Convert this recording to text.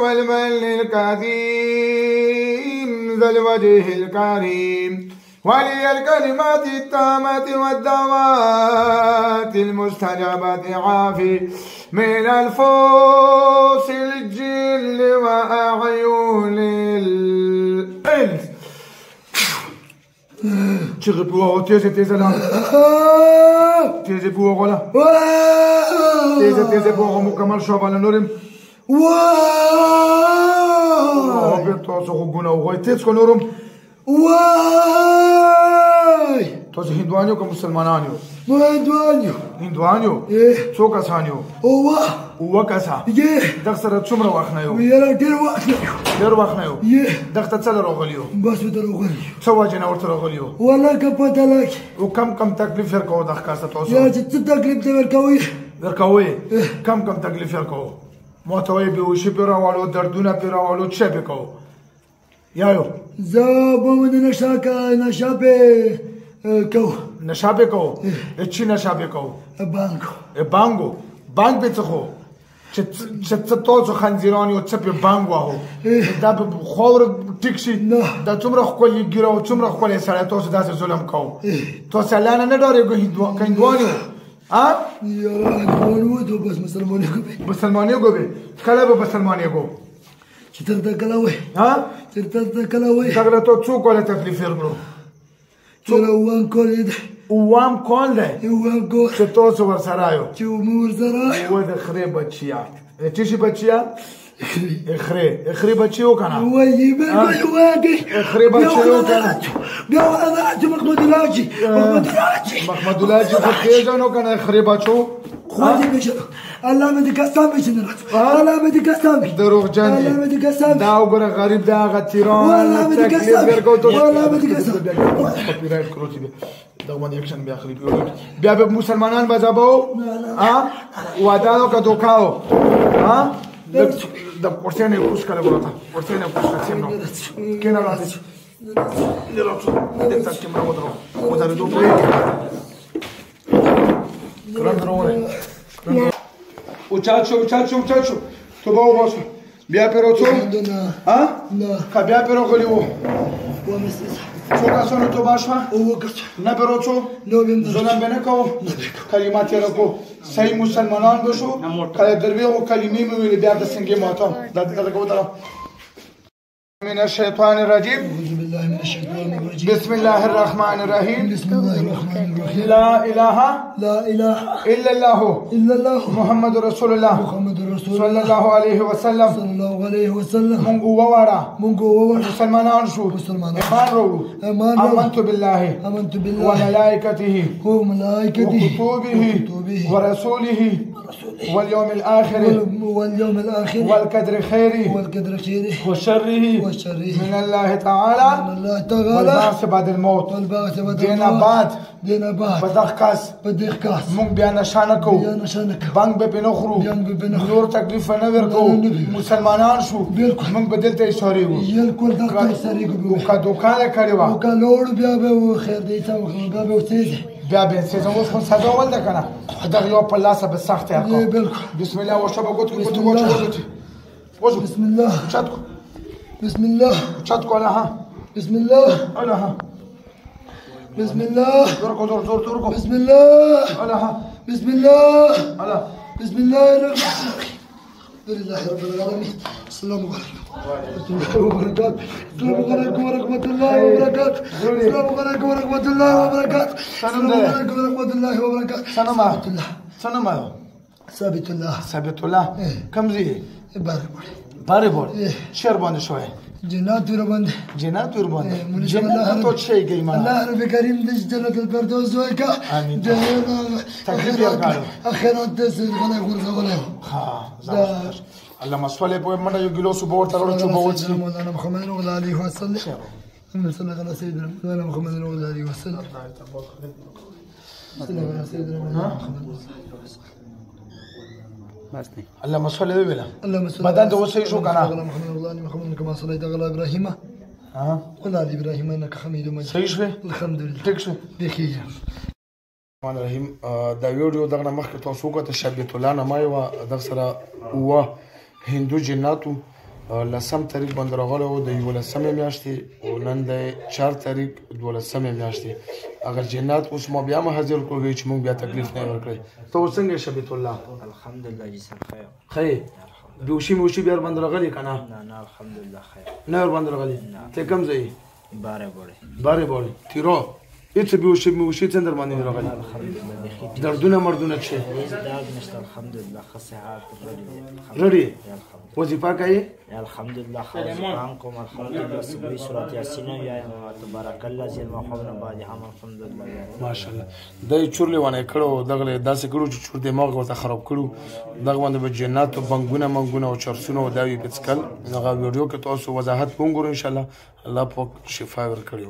والمن الكريم ذا الوجه الكريم ولي الكلمات التامة والدعوات المستجابة عافي من الفوس الجل وأعين الإنس. تيجي بوا تيجي لا تيجي بوا ولا تيجي بوا مكمل شو على نورم واو بيتوسو غونا وغاي تيجي نورم واي توسو هندوانيو كمسلمانانيو هندوانيو شو كاسانيو هو كاسا دخسر تشمر واخنايو يلا دير واخنايو دخت تسل روغليو بس دروغليو سواجنا ورت روغليو ولا كبتلك وكم تكليف يركو دخ كاسا توسو يا جت تكليف يركوي كم تكليف يركو موتوي بيوشي بيراولو دردونا بيراولو تشبكو يايو زابو من نشابه كو نشابه كو اتشي نشابه كو بانغو بانغ بيتخو چتتوزو خنزيراني وتسبي بانغو اهو دا بخور تكشي دا تمره خپل يګراو تمره خپل سره توسو داسې ظلم کو تو سلانا نه ډارېږي هندواني ها هندوانو ته بس مسلمانيو کو به کله به مسلمانيو چترته کله وای ها چترته کله وای څنګه ته څوک ولا تکلیف ورکړو چرا وام کول ده چې تاسو ورسره یو چې مور سره و د خري بچیا چې شي بچیا اخري بچیو کنه وای واګي اخري بچیو کنه بیا انا محمد الله خو کېږي کنه اخري بچو خو دې بچو الله مې دې قسم بچنه الله مې دې قسم دروغ جان الله مې دې قسم دا وګره غریب دا غتیران الله مې دې قسم الله مې دې قسم کاپی رائټ کړو چې دا باندې اکشن بیا خرید بیا به مسلمانان بځابو ها وادانو کا دوکاو ها د پورتنه کوس کله ورته پورتنه کوس کڅم نو کینا راځي نه راځو د تاسو کیمرا ودرو ودرو دوی کراندرونه Muchacho, tu vas au Bien perotto? Hein? Ka bien perogolivo. Foka sono to bashma? Na perotto? Zonan beneko? Kalimat yarako. Sahi musalmanan basho? Kale derviyo kalimi mi wili biya da singe matam. Dadi da ko dara. من الشيطان الرجيم بسم الله الرحمن الرحيم لا إله إلا الله محمد رسول الله صلى الله عليه وسلم من قوة ورا مسلمان أنشو إيمان رو آمنت بالله وملائكته وكتبه ورسوله واليوم الآخر والقدر خيره وشره من الله تعالى والبعث بعد الموت دينا بعد بدخ كاس مونږ بیا نشانکو بانګ به بنخرو نور تکلیف نه ورکو مسلمانان شو مونږ بدلته اشاره وو کا دوکانه کړي وا کا لوړ بیا به خیر دی ته بیا به وسې بیا به څه زموږ خو ساده ول ده کنه دا یو په لاسه به سخت یا بسم الله وشبه ګوت بسم الله چاتکو بسم الله چاتکو ها بسم الله ها بسم الله دور بسم الله بسم الله بسم الله الرحمن الرحيم لله رب العالمين السلام عليكم وبركاته السلام عليكم ورحمة الله وبركاته السلام عليكم ورحمة الله وبركاته السلام عليكم ورحمة الله وبركاته سلام ثابت الله كم زي باري بور شهر باندې شوي جنات ور باندې جنت تو شي گئی ما الله رب کریم د جنت الفردوس وکا امين تکلیف ورکړو اخرت دې څنګه ورغولې ها الله مسولې په منډه یو ګلو سو بور ترلو چې بوت مولانا محمد صلی الله علیه وسلم صلی الله علیه وسلم مولانا محمد صلی الله علیه وسلم صلی الله علیه وسلم اللهم صل وسلم بدن ته وسې شو کنه محمد كما صليت على ابراهيم وعلى ال ابراهيم انك حميد مجيد صحیح شو الحمد لله ټیک شو بخیر الرحمن الرحیم دا ویډیو دغه مخکې تاسو کو ته شبیت الله نامه و د سره و هندو جناتو لسم تاریخ باندې راغلی و د 11مې میاشتې او نن د 4 تاریخ 12مې میاشتې اگر جنات اوس ما بیا حاضر کړو چې موږ بیا تکلیف نه ورکړي ته اوس څنګه شبیت الله الحمدلله جی سم خیر بیوشي موشي بیا باندې راغلی کنه نه الحمدلله خیر نه ور باندې راغلی ته کوم ځای باره بوړي تیرو هیڅ بیوشي موشي څنګه باندې راغلی الحمدلله دردونه مردونه چې هیڅ درد نشته الحمدلله ښه صحت رډي وظیفه کوي الحمدلله خالصان کوم الحمدلله صبح سورۃ یاسین یا تبارک الله زیر محمد بعد هم الحمدلله ماشاءالله دای چورلې ونه کړو دغه داسې کړو چې چور دماغ ورته خراب کړو دغه باندې به جنات او بنګونه او چرسونه او داوی پڅکل هغه ویډیو کې تاسو وضاحت وګورئ ان شاء الله الله پاک شفا ورکړي